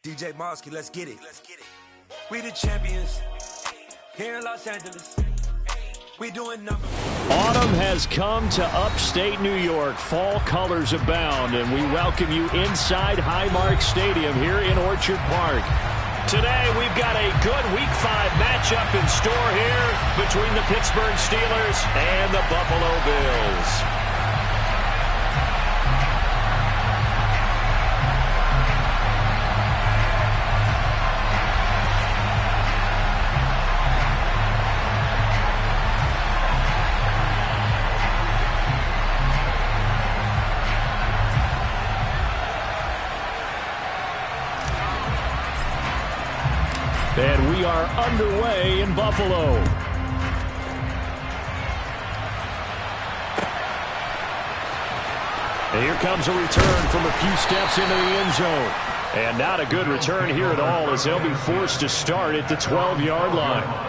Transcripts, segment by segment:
DJ Mosky, let's get it. We the champions here in Los Angeles. We doing numbers. Autumn has come to upstate New York. Fall colors abound, and we welcome you inside Highmark Stadium here in Orchard Park. Today, we've got a good Week 5 matchup in store here between the Pittsburgh Steelers and the Buffalo Bills. And we are underway in Buffalo. And here comes a return from a few steps into the end zone. And not a good return here at all, as they'll be forced to start at the 12-yard line.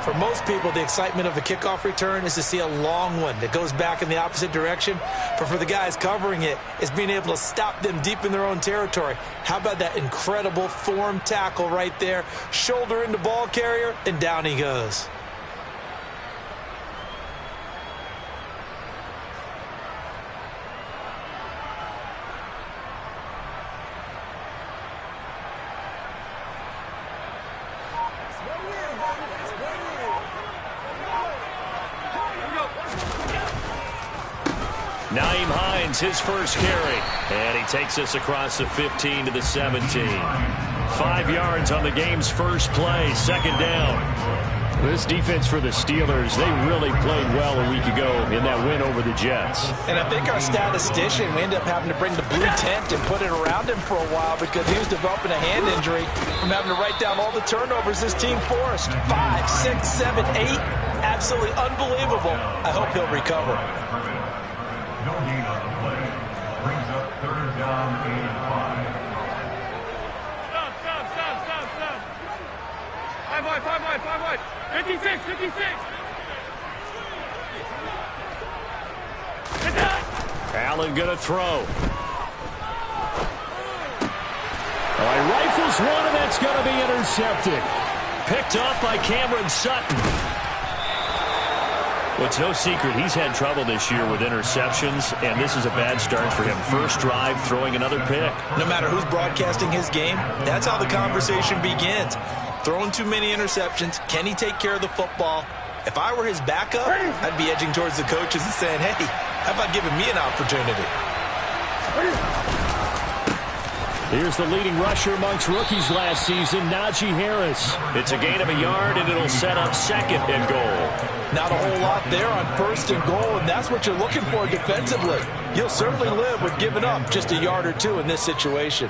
For most people, the excitement of a kickoff return is to see a long one that goes back in the opposite direction. But for the guys covering it, it's being able to stop them deep in their own territory. How about that incredible form tackle right there? Shoulder into ball carrier, and down he goes. Nyheim Hines, his first carry. And he takes us across the 15 to the 17. 5 yards on the game's first play, second down. This defense for the Steelers, they really played well a week ago in that win over the Jets. And I think our statistician, we ended up having to bring the blue tent and put it around him for a while because he was developing a hand injury from having to write down all the turnovers this team forced. 5, 6, 7, 8. Absolutely unbelievable. I hope he'll recover. No gain on the play. Brings up third down and 5. Stop. 5 wide. 56. Allen gonna throw. All right, rifles one, and that's gonna be intercepted. Picked up by Cameron Sutton. Well, it's no secret he's had trouble this year with interceptions, and this is a bad start for him. First drive, throwing another pick. No matter who's broadcasting his game, that's how the conversation begins. Throwing too many interceptions. Can he take care of the football? If I were his backup, I'd be edging towards the coaches and saying, hey, how about giving me an opportunity? Here's the leading rusher amongst rookies last season, Najee Harris. It's a gain of a yard, and it'll set up second and goal. Not a whole lot there on first and goal, and that's what you're looking for defensively. You'll certainly live with giving up just a yard or two in this situation.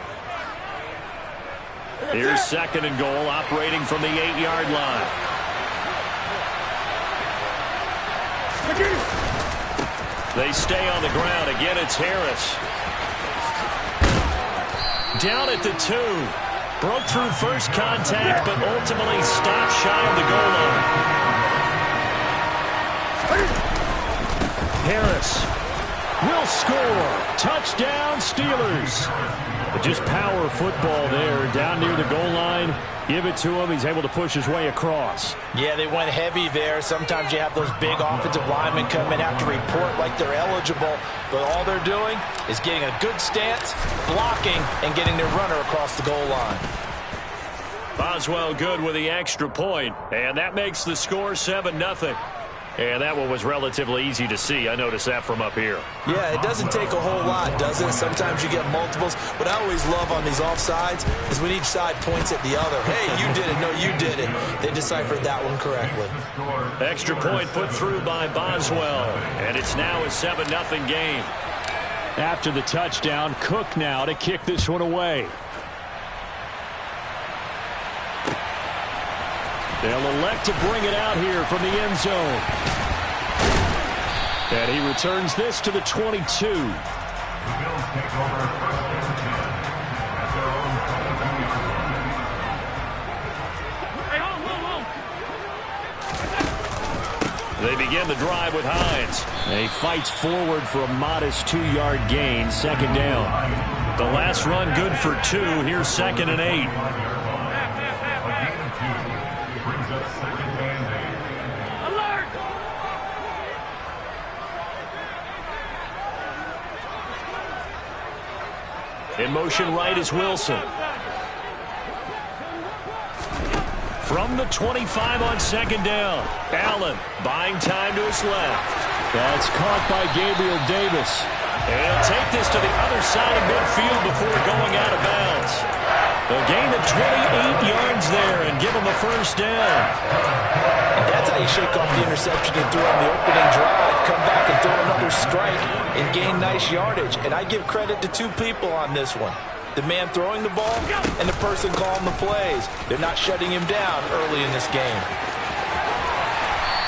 Here's second and goal, operating from the 8-yard line. They stay on the ground. Again, it's Harris. Down at the 2. Broke through first contact, but ultimately stopped shy of the goal line. Harris will score. Touchdown, Steelers. But just power football there, down near the goal line. Give it to him. He's able to push his way across. Yeah, they went heavy there. Sometimes you have those big offensive linemen come in, have to report like they're eligible. But all they're doing is getting a good stance, blocking, and getting their runner across the goal line. Boswell good with the extra point, and that makes the score 7-0. And that one was relatively easy to see. I noticed that from up here. Yeah, it doesn't take a whole lot, does it? Sometimes you get multiples. What I always love on these offsides is when each side points at the other. Hey, you did it. No, you did it. They deciphered that one correctly. Extra point put through by Boswell. And it's now a 7-0 game. After the touchdown, Cook now to kick this one away. They'll elect to bring it out here from the end zone. And he returns this to the 22. The Bills take over first and 10 at their own 22-yard line. They begin the drive with Hines. And he fights forward for a modest 2-yard gain, second down. The last run good for 2. Here's 2nd and 8. Brings up 2nd and 8. Alert! In motion right is Wilson. From the 25 on 2nd down. Allen buying time to his left. That's caught by Gabriel Davis. And he'll take this to the other side of midfield before going out of bounds. A gain of 28 yards there and give him a first down. And that's how you shake off the interception you threw on the opening drive. Come back and throw another strike and gain nice yardage. And I give credit to 2 people on this one. The man throwing the ball and the person calling the plays. They're not shutting him down early in this game.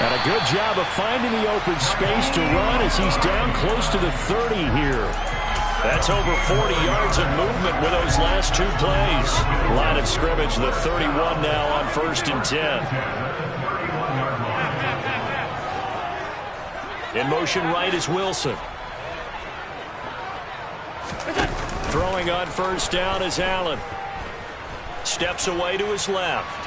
And a good job of finding the open space to run as he's down close to the 30 here. That's over 40 yards of movement with those last 2 plays. Line of scrimmage, the 31 now on 1st and 10. In motion right is Wilson. Throwing on 1st down is Allen. Steps away to his left.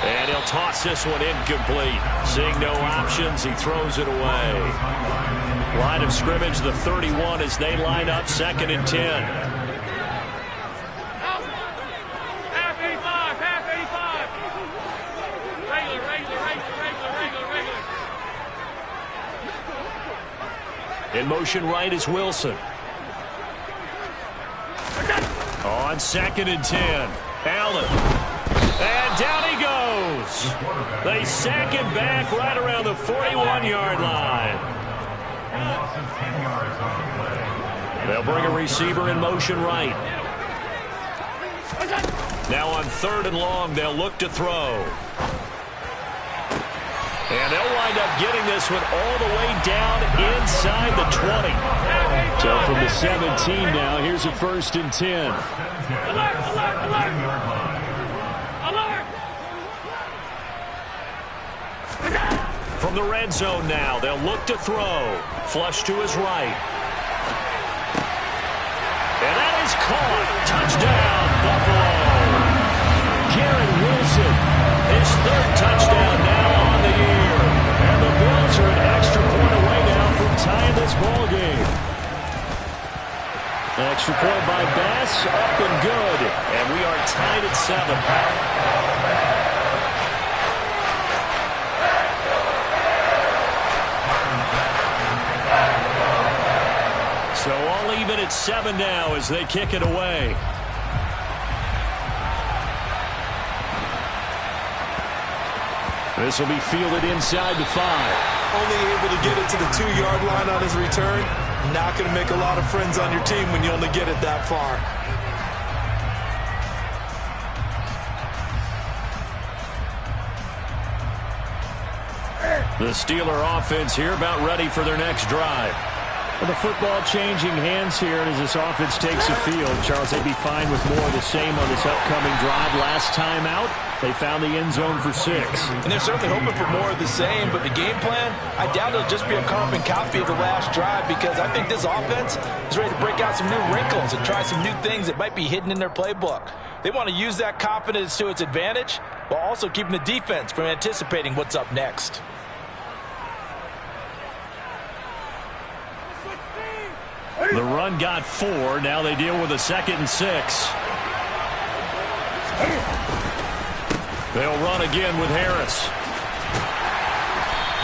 And he'll toss this one incomplete. Seeing no options, he throws it away. Line of scrimmage, the 31 as they line up 2nd and 10. Half 85, half 85. Regular. In motion right is Wilson. On 2nd and 10. Allen. And down he goes. They sack him back right around the 41-yard line. They'll bring a receiver in motion right. Now on 3rd and long, they'll look to throw. And they'll wind up getting this one all the way down inside the 20. So from the 17 now, here's a 1st and 10. Alert! From the red zone now, they'll look to throw. Flush to his right. And that is caught. Touchdown, Buffalo. Garrett Wilson, his 3rd touchdown now on the year. And the Bills are an extra point away now from tying this ball game. Extra point by Bass, up and good. And we are tied at 7. So all even at 7 now as they kick it away. This will be fielded inside the 5. Only able to get it to the 2-yard line on his return. Not going to make a lot of friends on your team when you only get it that far. The Steeler offense here about ready for their next drive. Well, the football changing hands here as this offense takes the field. Charles, they'd be fine with more of the same on this upcoming drive. Last time out, they found the end zone for 6. And they're certainly hoping for more of the same, but the game plan, I doubt it'll just be a carbon copy of the last drive because I think this offense is ready to break out some new wrinkles and try some new things that might be hidden in their playbook. They want to use that confidence to its advantage while also keeping the defense from anticipating what's up next. The run got 4. Now they deal with a 2nd and 6. They'll run again with Harris.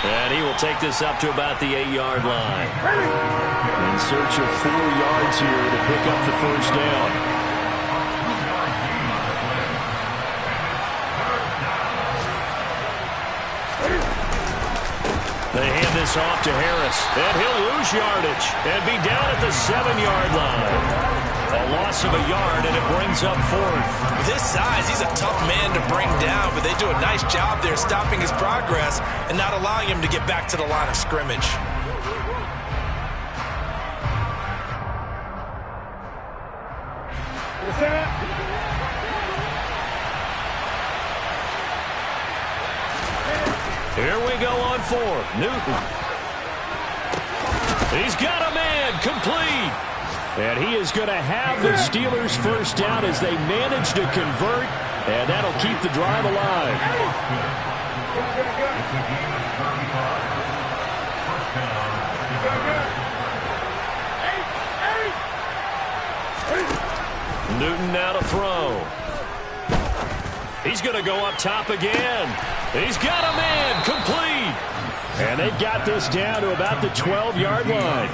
And he will take this up to about the 8-yard line. In search of 4 yards here to pick up the first down. They hand this off to Harris, and he'll lose yardage and be down at the 7-yard line. A loss of a yard, and it brings up 4th. With his size, he's a tough man to bring down, but they do a nice job there stopping his progress and not allowing him to get back to the line of scrimmage. Here we go on 4th. Newton. He's got a man complete. And he is going to have the Steelers first down as they manage to convert, and that'll keep the drive alive. Newton now to throw. He's going to go up top again. He's got a man complete. And they've got this down to about the 12-yard line.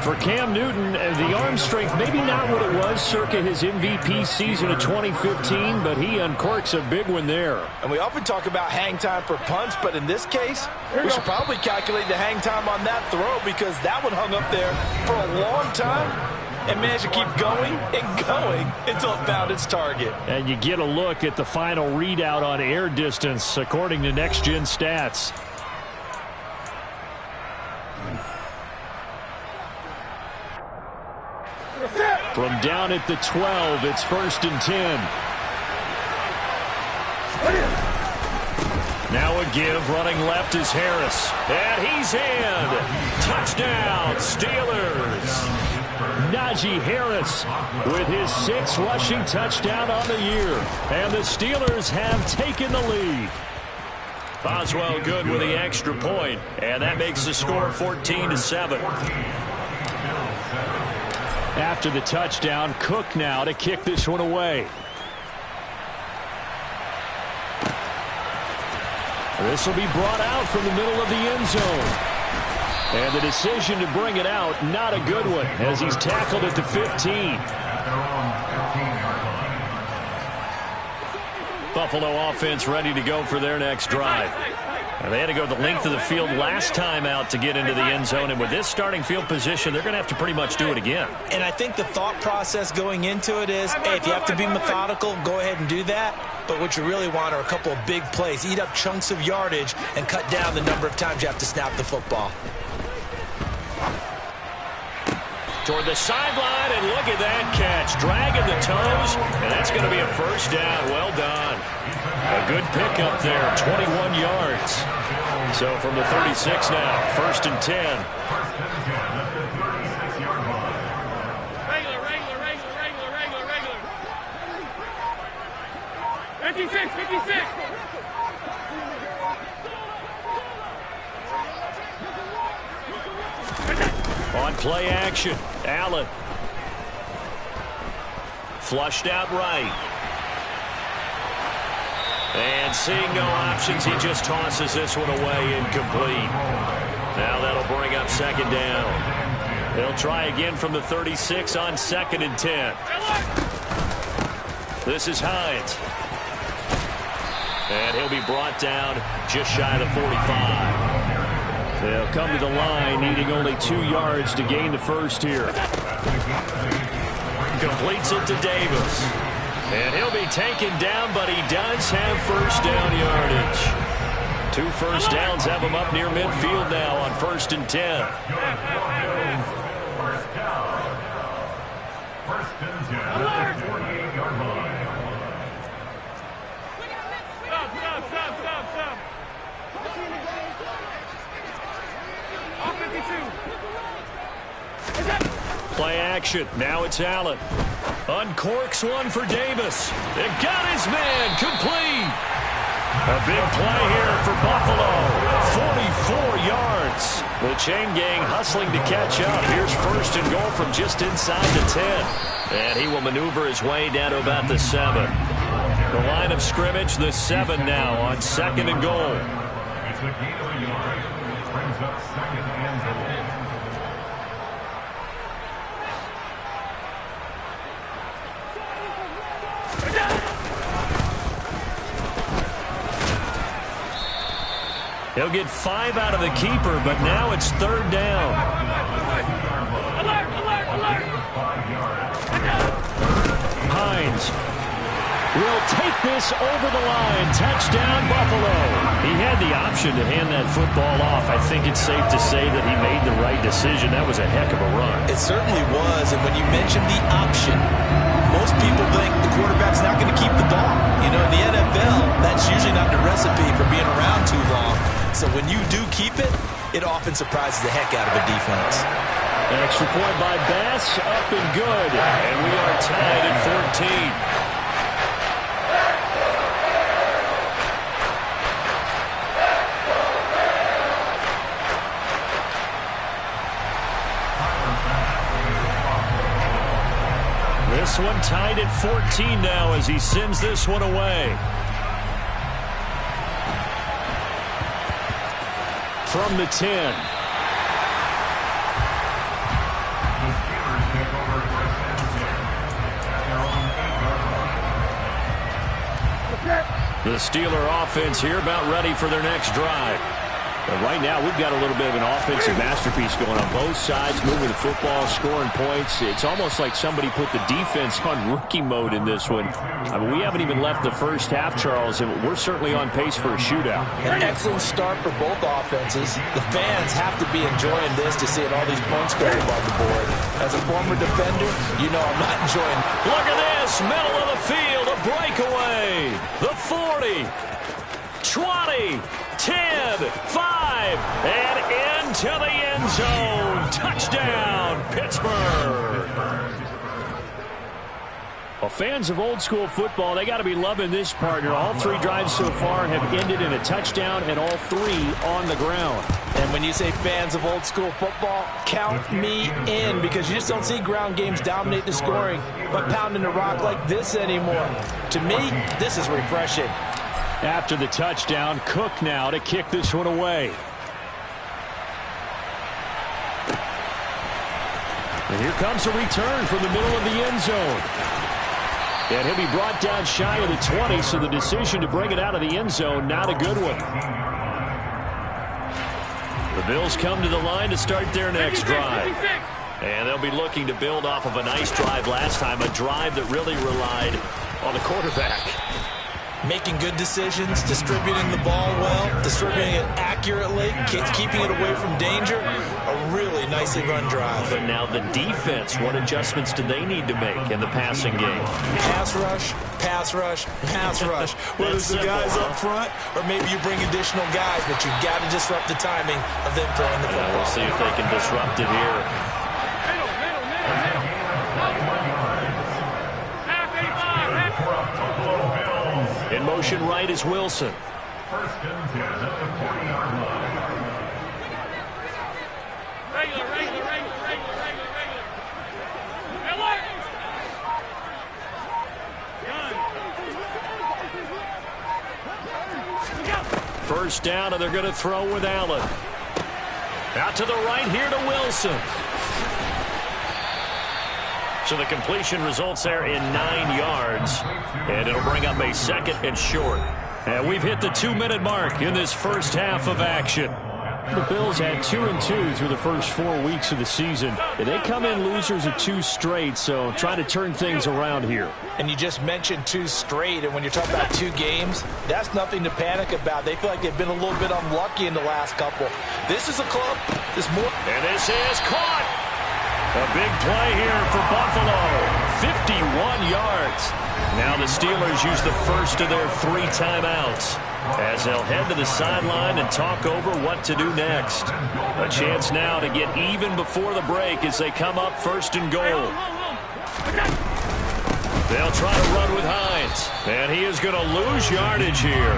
For Cam Newton, the arm strength, maybe not what it was circa his MVP season of 2015, but he uncorks a big one there. And we often talk about hang time for punts, but in this case, we should probably calculate the hang time on that throw because that one hung up there for a long time and managed to keep going and going until it found its target. And you get a look at the final readout on air distance according to Next Gen Stats. From down at the 12, it's 1st and 10. Now a give, running left is Harris. And he's in. Touchdown, Steelers. Najee Harris with his 6th rushing touchdown on the year. And the Steelers have taken the lead. Boswell good with the extra point, and that makes the score 14-7. After the touchdown, Cook now to kick this one away. This will be brought out from the middle of the end zone. And the decision to bring it out, not a good one, as he's tackled at the 15. Buffalo offense ready to go for their next drive. And they had to go the length of the field last time out to get into the end zone. And with this starting field position, they're going to have to pretty much do it again. And I think the thought process going into it is, hey, if you have to be methodical, go ahead and do that. But what you really want are a couple of big plays. Eat up chunks of yardage and cut down the number of times you have to snap the football. Toward the sideline, and look at that catch. Dragging the toes, and that's going to be a first down. Well done. A good pickup there, 21 yards. So from the 36 now, 1st and 10. Regular. 56. On play action, Allen. Flushed out right. And seeing no options, he just tosses this one away, incomplete. Now that'll bring up 2nd down. They'll try again from the 36 on 2nd and 10. This is Hines. And he'll be brought down just shy of the 45. They'll come to the line, needing only 2 yards to gain the first here. Completes it to Davis. And he'll be taken down, but he does have first down yardage. 2 first downs have him up near midfield now on 1st and 10. First down. 1st and 10 at the 48-yard line. Stop. All 52. Play action. Now it's Allen. Uncorks one for Davis. It got his man complete. A big play here for Buffalo. 44 yards. The chain gang hustling to catch up. Here's 1st and goal from just inside the 10. And he will maneuver his way down to about the 7. The line of scrimmage, the 7 now on 2nd and goal. It's a gain of a yard. Brings up 2nd and goal. He'll get 5 out of the keeper, but now it's 3rd down. Alert. Hines will take this over the line. Touchdown, Buffalo. He had the option to hand that football off. I think it's safe to say that he made the right decision. That was a heck of a run. It certainly was, and when you mention the option, most people think the quarterback's not going to keep the ball. You know, in the NFL, that's usually not the recipe for being around too long. So when you do keep it, it often surprises the heck out of a defense. Extra point by Bass, up and good. And we are tied at 14. This one tied at 14 now as he sends this one away. From the 10. The Steeler offense here about ready for their next drive. But right now, we've got a little bit of an offensive masterpiece going on both sides, moving the football, scoring points. It's almost like somebody put the defense on rookie mode in this one. I mean, we haven't even left the first half, Charles, and we're certainly on pace for a shootout. An excellent start for both offenses. The fans have to be enjoying this to see all these points go above the board. As a former defender, you know I'm not enjoying. Look at this, middle of the field, a breakaway. The 40, 20, 10, 5, and into the end zone. Touchdown, Pittsburgh. Well, fans of old school football, they got to be loving this, partner. All three drives so far have ended in a touchdown, and all three on the ground. And when you say fans of old school football, count me in, because you just don't see ground games dominate the scoring, but pounding the rock like this anymore. To me, this is refreshing. After the touchdown, Cook now to kick this one away. And here comes a return from the middle of the end zone. And he'll be brought down shy of the 20, so the decision to bring it out of the end zone, not a good one. The Bills come to the line to start their next drive. And they'll be looking to build off of a nice drive last time, a drive that really relied on the quarterback. Making good decisions, distributing the ball well, distributing it accurately, keeping it away from danger. A really nicely run drive. But now the defense, what adjustments do they need to make in the passing game? Pass rush, pass rush, pass rush. Whether it's the guys up front or maybe you bring additional guys, but you've got to disrupt the timing of them throwing the football. We'll see if they can disrupt it here. In motion right is Wilson. First and 10 at the 40-yard line. Regular. First down, and they're going to throw with Allen. Out to the right here to Wilson. So the completion results there in 9 yards. And it'll bring up a second and short. And we've hit the 2-minute mark in this first half of action. The Bills had 2-2 through the first 4 weeks of the season. And they come in losers of 2 straight, so trying to turn things around here. And you just mentioned 2 straight, and when you're talking about 2 games, that's nothing to panic about. They feel like they've been a little bit unlucky in the last couple. This is a club that's more. And this is caught. A big play here for Buffalo. 51 yards. Now the Steelers use the first of their 3 timeouts as they'll head to the sideline and talk over what to do next. A chance now to get even before the break as they come up first and goal. They'll try to run with Hines. And he is going to lose yardage here.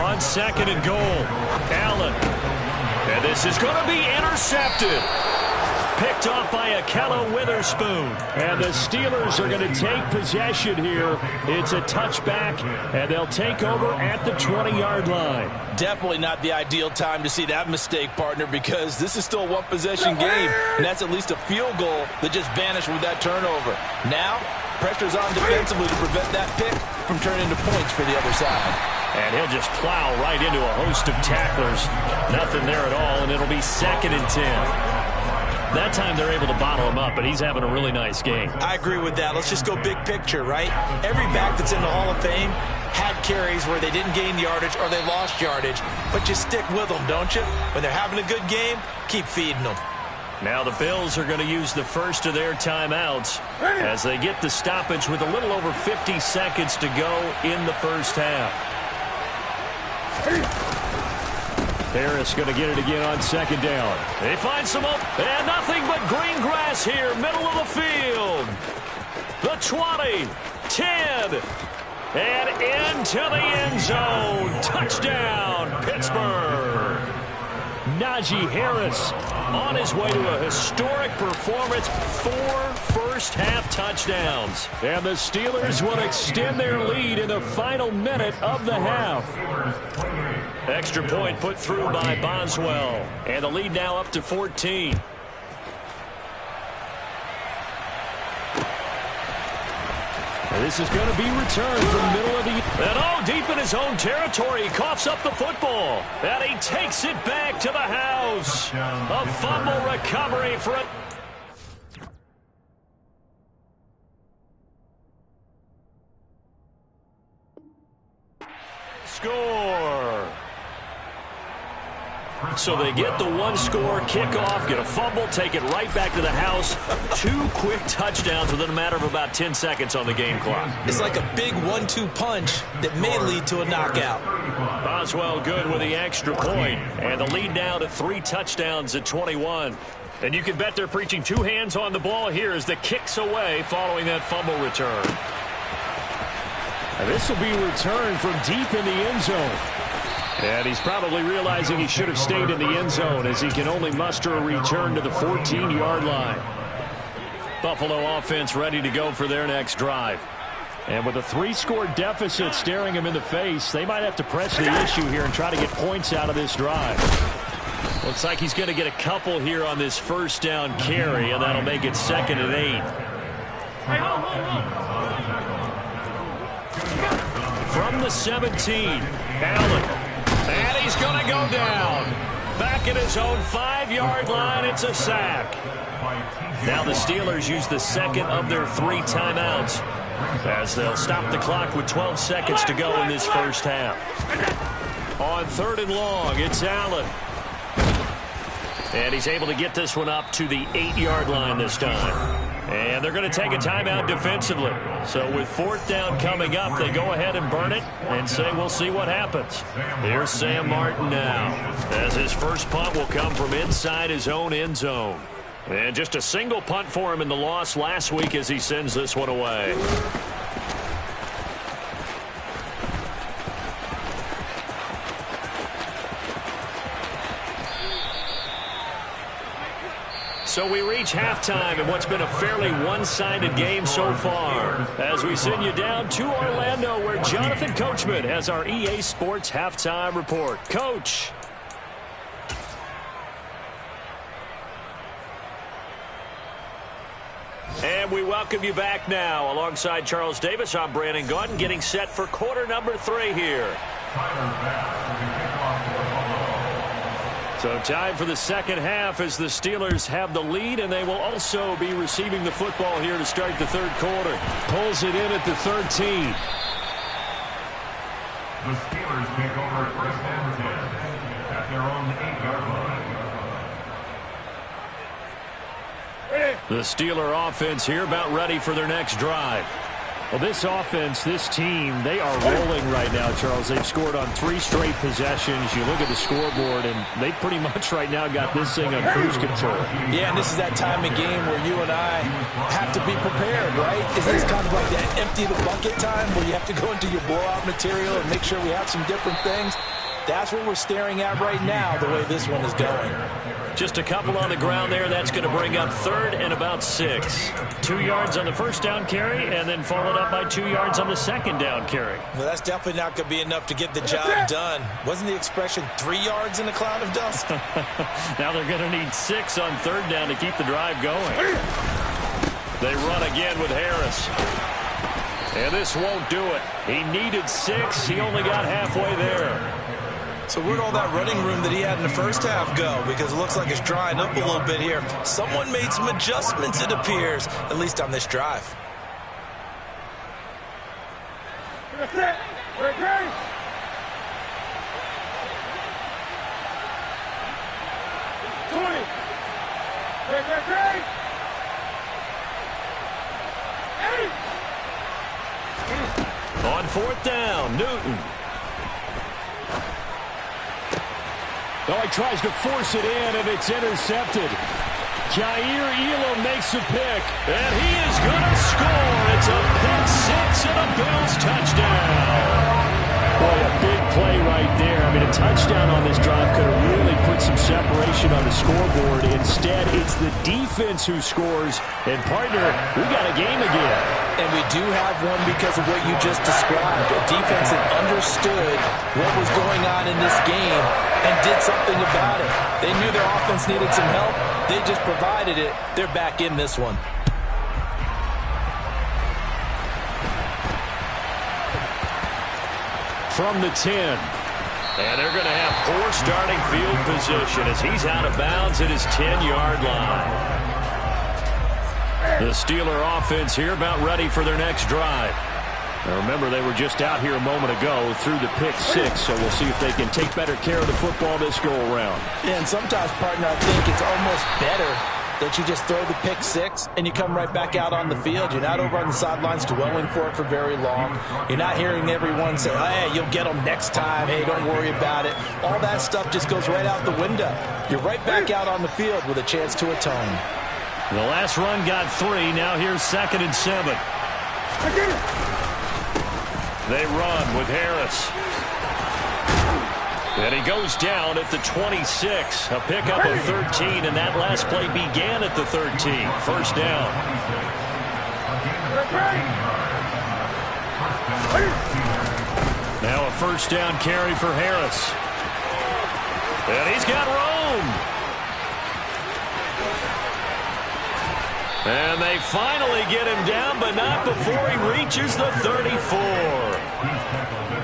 On second and goal, Allen. And this is going to be intercepted. Picked off by Ahkello Witherspoon. And the Steelers are going to take possession here. It's a touchback, and they'll take over at the 20-yard line. Definitely not the ideal time to see that mistake, partner, because this is still a one-possession game, and that's at least a field goal that just vanished with that turnover. Now, pressure's on defensively to prevent that pick from turning into points for the other side. And he'll just plow right into a host of tacklers. Nothing there at all, and it'll be 2nd and 10. That time they're able to bottle him up, but he's having a really nice game. I agree with that. Let's just go big picture, right? Every back that's in the Hall of Fame had carries where they didn't gain yardage or they lost yardage, but you stick with them, don't you? When they're having a good game, keep feeding them. Now the Bills are going to use the first of their timeouts as they get the stoppage with a little over 50 seconds to go in the first half. Harris going to get it again on second down. They find some open, and nothing but green grass here, middle of the field. The 20, 10, and into the end zone. Touchdown, Pittsburgh. Najee Harris on his way to a historic performance, 4 first-half touchdowns. And the Steelers will extend their lead in the final minute of the half. Extra point put through by Boswell. And the lead now up to 14. This is going to be returned from middle of the... And deep in his own territory, he coughs up the football. And he takes it back to the house. A fumble recovery for a... Score. So they get the one-score kickoff, get a fumble, take it right back to the house. 2 quick touchdowns within a matter of about 10 seconds on the game clock. It's like a big 1-2 punch that may lead to a knockout. Boswell good with the extra point, and the lead now to 3 touchdowns at 21. And you can bet they're preaching 2 hands on the ball here as the kick's away following that fumble return. And this will be returned from deep in the end zone. And he's probably realizing he should have stayed in the end zone as he can only muster a return to the 14-yard line. Buffalo offense ready to go for their next drive. And with a 3-score deficit staring him in the face, they might have to press the issue here and try to get points out of this drive. Looks like he's going to get a couple here on this first down carry, and that'll make it 2nd and 8. From the 17, Allen. And he's going to go down. Back at his own 5-yard line, it's a sack. Now the Steelers use the second of their 3 timeouts as they'll stop the clock with 12 seconds to go in this first half. On 3rd and long, it's Allen. And he's able to get this one up to the 8-yard line this time. And they're going to take a timeout defensively. So with 4th down coming up, they go ahead and burn it and say we'll see what happens. Here's Sam Martin now, as his first punt will come from inside his own end zone. And just a single punt for him in the loss last week as he sends this one away. So we reach halftime in what's been a fairly one-sided game so far, as we send you down to Orlando, where Jonathan Coachman has our EA Sports Halftime Report. Coach. And we welcome you back now. Alongside Charles Davis, I'm Brandon Gaudin, getting set for quarter number 3 here. So time for the second half as the Steelers have the lead, and they will also be receiving the football here to start the 3rd quarter. Pulls it in at the 13. The Steelers take over 1st and 10 at their own 8-yard line. The Steeler offense here about ready for their next drive. Well, this offense, this team, they are rolling right now, Charles. They've scored on 3 straight possessions. You look at the scoreboard, and they pretty much right now got this thing on cruise control. Yeah, and this is that time of game where you and I have to be prepared, right? Is this kind of like that empty the bucket time where you have to go into your blowout material and make sure we have some different things? That's what we're staring at right now, the way this one is going. Just a couple on the ground there. That's going to bring up 3rd and about 6. 2 yards on the first down carry, and then followed up by 2 yards on the second down carry. Well, that's definitely not going to be enough to get the job done. Wasn't the expression 3 yards in a cloud of dust? Now they're going to need 6 on 3rd down to keep the drive going. They run again with Harris. And this won't do it. He needed 6. He only got halfway there. So where'd all that running room that he had in the first half go? Because it looks like it's drying up a little bit here. Someone made some adjustments, it appears, at least on this drive. Ready. 20. Ready. 8. On 4th down, Newton. Oh, he tries to force it in, and it's intercepted. Jair Elam makes a pick, and he is going to score. It's a pick six and a Bills touchdown. Boy, a big play right there. I mean, a touchdown on this drive could have really put some separation on the scoreboard. Instead, it's the defense who scores. And, partner, we got a game again. And we do have one because of what you just described. A defense that understood what was going on in this game and did something about it. They knew their offense needed some help. They just provided it. They're back in this one. From the 10. And they're going to have poor starting field position as he's out of bounds at his 10-yard line. The Steeler offense here about ready for their next drive. Now remember, they were just out here a moment ago through the pick six, so we'll see if they can take better care of the football this go-around. Yeah, and sometimes, partner, I think it's almost better that you just throw the pick six and you come right back out on the field. You're not over on the sidelines dwelling for it for very long. You're not hearing everyone say, hey, you'll get them next time. Hey, don't worry about it. All that stuff just goes right out the window. You're right back out on the field with a chance to atone. The last run got 3. Now here's 2nd and 7. They run with Harris. And he goes down at the 26. A pickup of 13, and that last play began at the 13. First down. Now a first down carry for Harris. And he's got room. And they finally get him down, but not before he reaches the 34.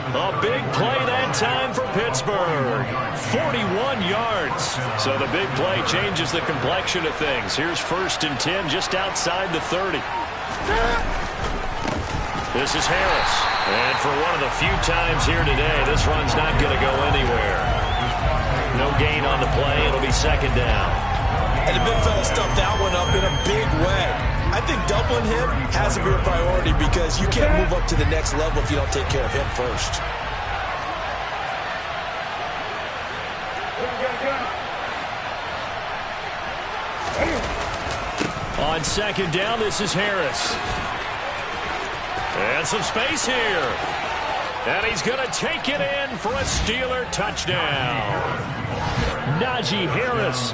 A big play that time for Pittsburgh. 41 yards. So the big play changes the complexion of things. Here's 1st and 10 just outside the 30. This is Harris. And for one of the few times here today, this run's not going to go anywhere. No gain on the play. It'll be 2nd down. And the big fella stuffed that one up in a big way. I think doubling him has to be a priority because you can't move up to the next level if you don't take care of him first. On 2nd down, this is Harris. And some space here. And he's going to take it in for a Steeler touchdown. Najee Harris,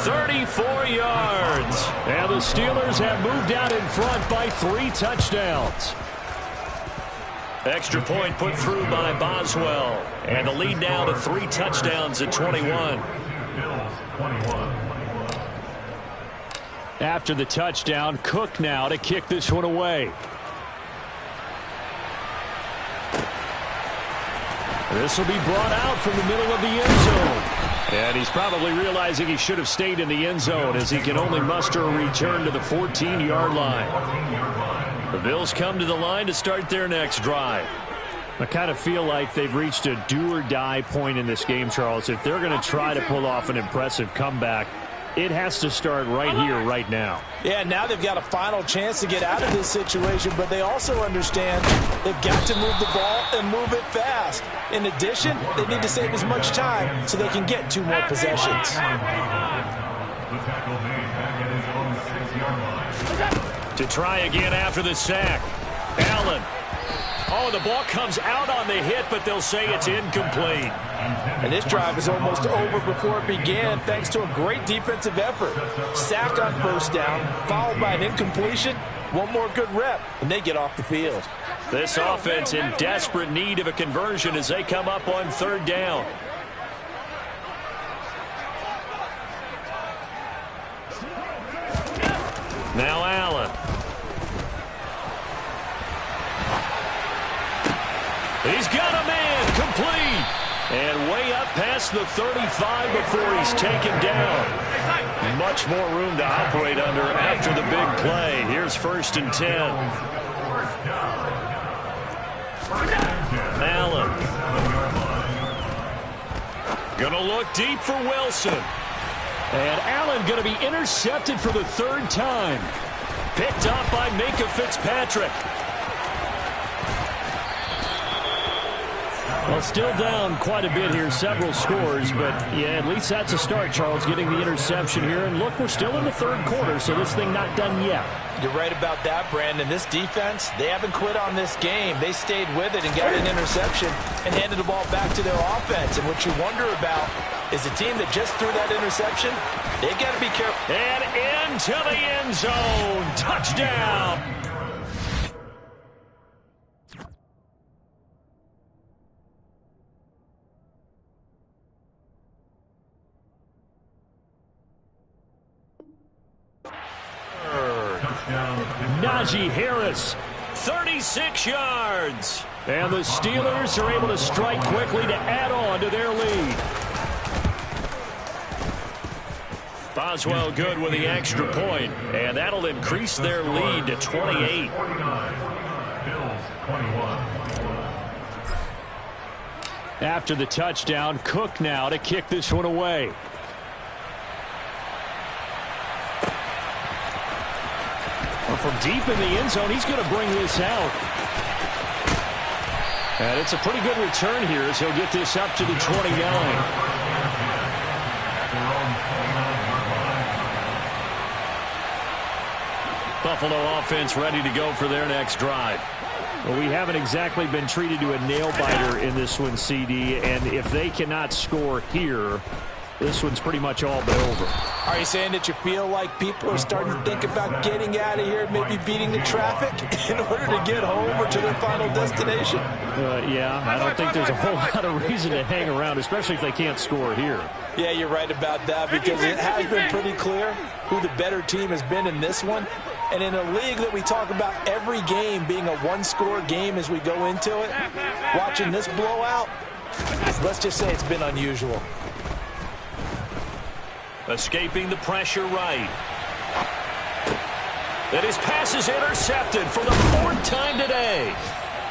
34 yards. And the Steelers have moved out in front by 3 touchdowns. Extra point put through by Boswell. And the lead now to 3 touchdowns at 21. After the touchdown, Cook now to kick this one away. This will be brought out from the middle of the end zone. And he's probably realizing he should have stayed in the end zone as he can only muster a return to the 14-yard line. The Bills come to the line to start their next drive. I kind of feel like they've reached a do-or-die point in this game, Charles. If they're going to try to pull off an impressive comeback, it has to start right here, right now. Yeah, now they've got a final chance to get out of this situation, but they also understand they've got to move the ball and move it fast. In addition, they need to save as much time so they can get 2 more possessions. To try again after the sack. Allen. Oh, the ball comes out on the hit, but they'll say it's incomplete. And this drive is almost over before it began thanks to a great defensive effort. Sack on 1st down, followed by an incompletion. One more good rep, and they get off the field. This offense in desperate need of a conversion as they come up on 3rd down. Now Allen. He's got a man, complete. And way up past the 35 before he's taken down. Much more room to operate under after the big play. Here's 1st and 10. Allen. Gonna look deep for Wilson. And Allen gonna be intercepted for the 3rd time. Picked up by Minkah Fitzpatrick. Well, still down quite a bit here, several scores, but yeah, at least that's a start, Charles, getting the interception here. And look, we're still in the third quarter, so this thing not done yet. You're right about that, Brandon. This defense, they haven't quit on this game. They stayed with it and got an interception and handed the ball back to their offense. And what you wonder about is a team that just threw that interception, they got to be careful. And into the end zone. Touchdown. Najee Harris, 36 yards. And the Steelers are able to strike quickly to add on to their lead. Boswell good with the extra point, and that'll increase their lead to 28. After the touchdown, Cook now to kick this one away. From deep in the end zone, he's going to bring this out. And it's a pretty good return here as he'll get this up to the 29. Buffalo offense ready to go for their next drive. Well, we haven't exactly been treated to a nail-biter in this one, CD, and if they cannot score here, this one's pretty much all but over. Are you saying that you feel like people are starting to think about getting out of here, maybe beating the traffic in order to get home or to their final destination? Yeah, I don't think there's a whole lot of reason to hang around, especially if they can't score here. Yeah, you're right about that, because it has been pretty clear who the better team has been in this one. And in a league that we talk about every game being a one-score game as we go into it, watching this blowout, let's just say it's been unusual. Escaping the pressure right. And his pass is intercepted for the fourth time today.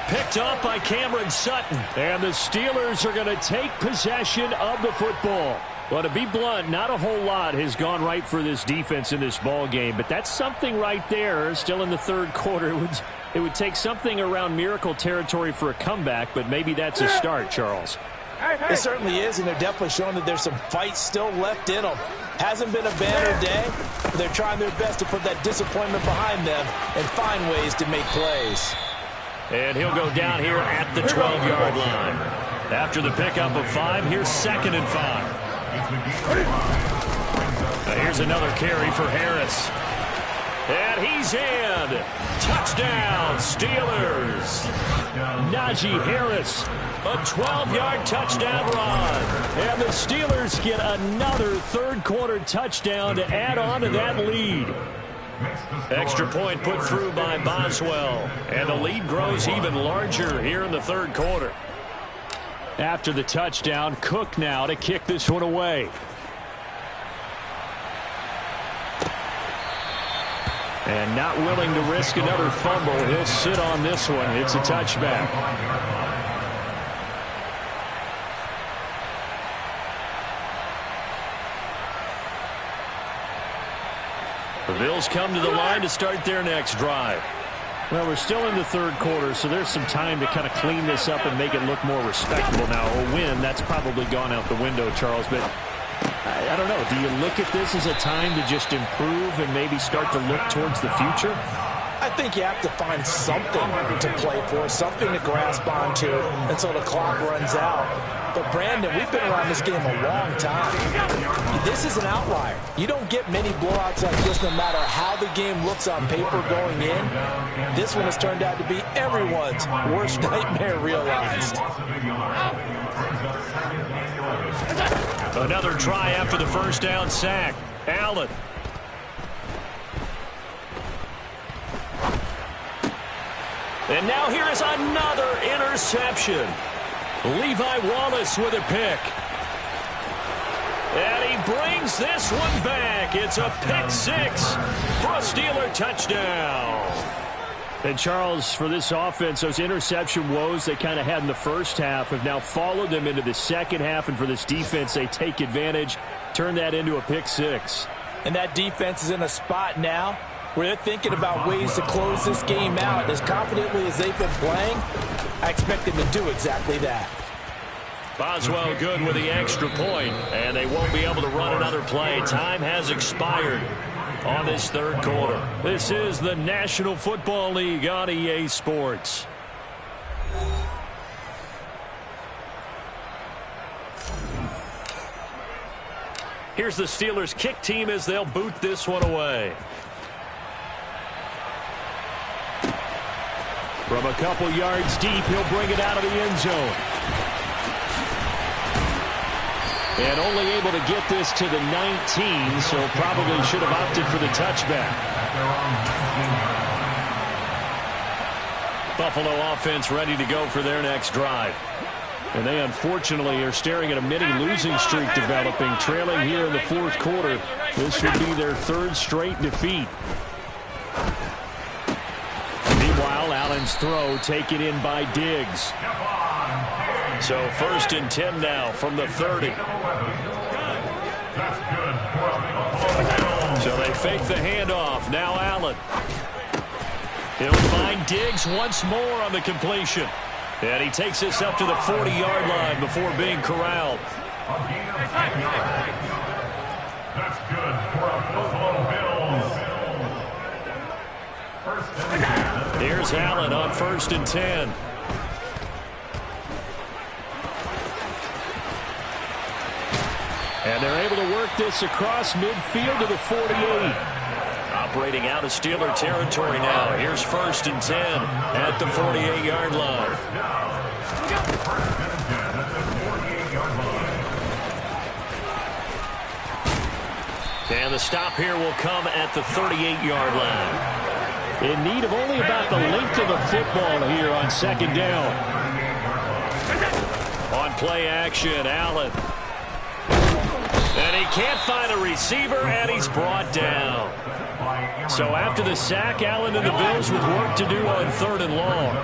Picked up by Cameron Sutton. And the Steelers are going to take possession of the football. Well, to be blunt, not a whole lot has gone right for this defense in this ball game, but that's something right there. Still in the third quarter. It would take something around miracle territory for a comeback, but maybe that's a start, Charles. It certainly is, and they're definitely showing that there's some fight still left in them. Hasn't been a banner day, but they're trying their best to put that disappointment behind them and find ways to make plays. And he'll go down here at the 12-yard line. After the pickup of 5, here's 2nd and 5. Here's another carry for Harris. And he's in. Touchdown, Steelers. Najee Harris, a 12-yard touchdown run. And the Steelers get another third-quarter touchdown to add on to that lead. Extra point put through by Boswell. And the lead grows even larger here in the third quarter. After the touchdown, Cook now to kick this one away. And not willing to risk another fumble, he'll sit on this one. It's a touchback. The Bills come to the line to start their next drive. Well, we're still in the third quarter, so there's some time to kind of clean this up and make it look more respectable now. A win, that's probably gone out the window, Charles, but I don't know. Do you look at this as a time to just improve and maybe start to look towards the future? I think you have to find something to play for, something to grasp onto until the clock runs out. But, Brandon, we've been around this game a long time. This is an outlier. You don't get many blowouts like this no matter how the game looks on paper going in. This one has turned out to be everyone's worst nightmare realized. Another try after the first down sack. Allen. And now here is another interception. Levi Wallace with a pick. And he brings this one back. It's a pick 6 for a Steeler touchdown. And Charles, for this offense, those interception woes they kind of had in the first half have now followed them into the second half. And for this defense, they take advantage, turn that into a pick 6. And that defense is in a spot now where they're thinking about ways to close this game out. As confidently as they've been playing, I expect them to do exactly that. Boswell good with the extra point, and they won't be able to run another play. Time has expired on this third quarter. This is the National Football League on EA Sports. Here's the Steelers kick team as they'll boot this one away. From a couple yards deep, he'll bring it out of the end zone. And only able to get this to the 19, so probably should have opted for the touchback. Buffalo offense ready to go for their next drive. And they unfortunately are staring at a mini losing streak developing, trailing here in the fourth quarter. This would be their third straight defeat. Meanwhile, Allen's throw taken in by Diggs. So 1st and 10 now from the 30. So they fake the handoff. Now Allen. He'll find Diggs once more on the completion. And he takes this up to the 40-yard line before being corralled. That's good for Buffalo Bills. Here's Allen on 1st and 10. And they're able to work this across midfield to the 48. Operating out of Steeler territory now. Here's 1st and 10 at the 48-yard line. And the stop here will come at the 38-yard line. In need of only about the length of the football here on 2nd down. On play action, Allen. And he can't find a receiver, and he's brought down. So after the sack, Allen and the Bills with work to do on 3rd and long.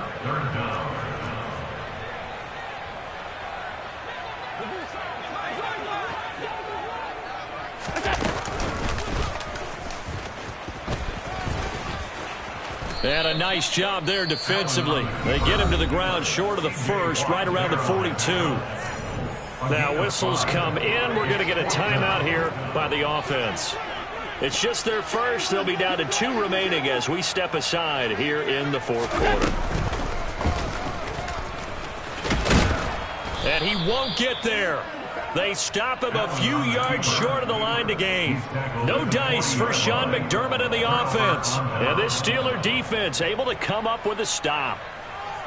And a nice job there defensively. They get him to the ground short of the 1st, right around the 42. Now whistles come in. We're going to get a timeout here by the offense. It's just their first. They'll be down to 2 remaining as we step aside here in the 4th quarter. And he won't get there. They stop him a few yards short of the line to gain. No dice for Sean McDermott and the offense. And this Steeler defense able to come up with a stop.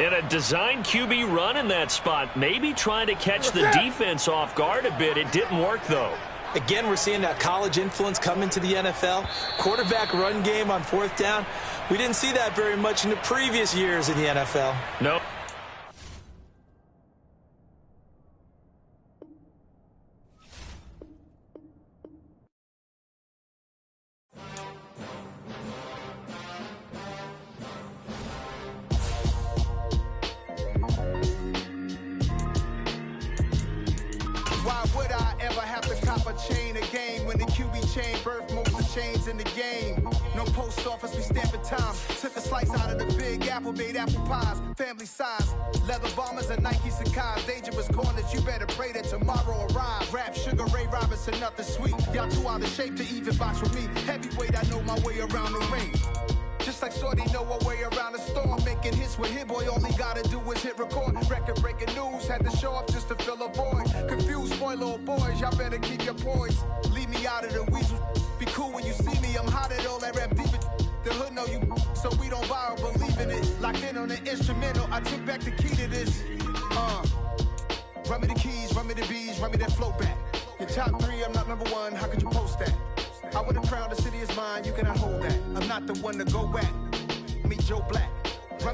In a design QB run in that spot, maybe trying to catch the defense off guard a bit. It didn't work, though. Again, we're seeing that college influence come into the NFL. Quarterback run game on 4th down. We didn't see that very much in the previous years in the NFL. Nope. Chain birth most of the chains in the game. No post office, we stamping time. Took a slice out of the big apple, made apple pies. Family size, leather bombers and Nike Sacai's. Dangerous corners, you better pray that tomorrow arrives. Rap, Sugar Ray Robinson, nothing sweet. Y'all too out of shape to even box with me. Heavyweight, I know my way around the ring. Just like Shorty know her way around the storm. Making hits with Hit Boy, all he gotta do is hit record. Record breaking news, had to show up just to fill a void. Confused boy, little boys, y'all better keep your poise. Leave me out of the weasel. Be cool when you see me, I'm hot at all that rap deep. The hood know you, so we don't borrow, believe in it. Locked in on the instrumental, I took back the key to this. Run me the keys, run me the bees, run me that flow back. Your top 3, I'm not number 1, how could you post that? I would have crowned the city is mine, you cannot hold that. I'm not the one to go at. Meet Joe Black.